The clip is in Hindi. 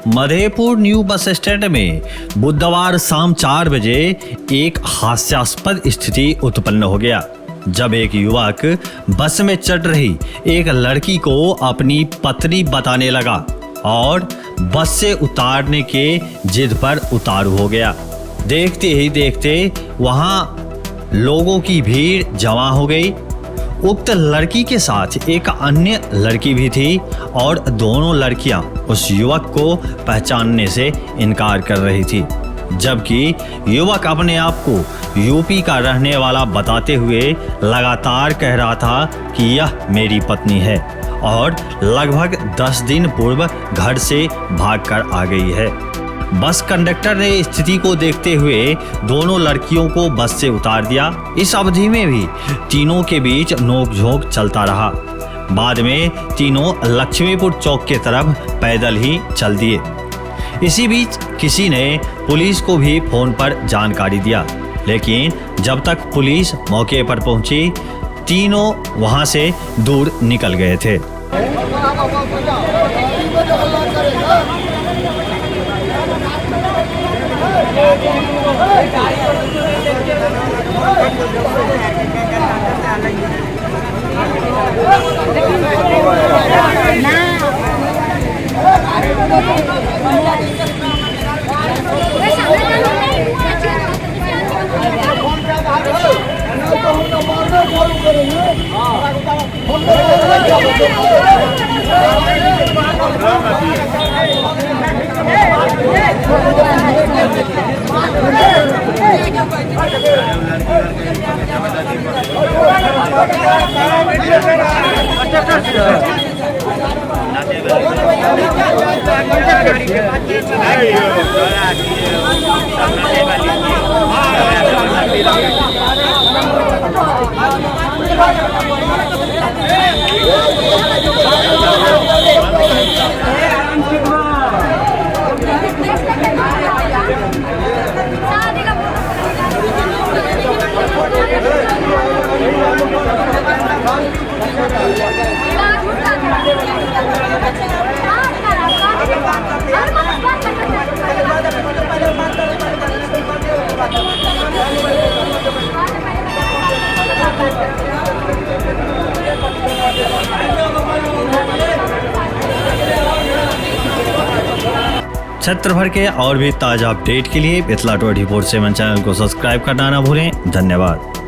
मधेपुर न्यू बस स्टैंड में बुधवार शाम 4 बजे एक हास्यास्पद स्थिति उत्पन्न हो गया, जब एक युवक बस में चढ़ रही एक लड़की को अपनी पत्नी बताने लगा और बस से उतारने के जिद पर उतारू हो गया। देखते ही देखते वहां लोगों की भीड़ जमा हो गई। उक्त लड़की के साथ एक अन्य लड़की भी थी और दोनों लड़कियां उस युवक को पहचानने से इनकार कर रही थी, जबकि युवक अपने आप को यूपी का रहने वाला बताते हुए लगातार कह रहा था कि यह मेरी पत्नी है और लगभग 10 दिन पूर्व घर से भागकर आ गई है। बस कंडक्टर ने स्थिति को देखते हुए दोनों लड़कियों को बस से उतार दिया। इस अवधि में भी तीनों के बीच नोकझोंक चलता रहा। बाद में तीनों लक्ष्मीपुर चौक के तरफ पैदल ही चल दिए। इसी बीच किसी ने पुलिस को भी फोन पर जानकारी दिया, लेकिन जब तक पुलिस मौके पर पहुंची, तीनों वहां से दूर निकल गए थे। क्षेत्र भर के और भी ताजा अपडेट के लिए मिथिला 24/7 चैनल को सब्सक्राइब करना ना भूलें। धन्यवाद।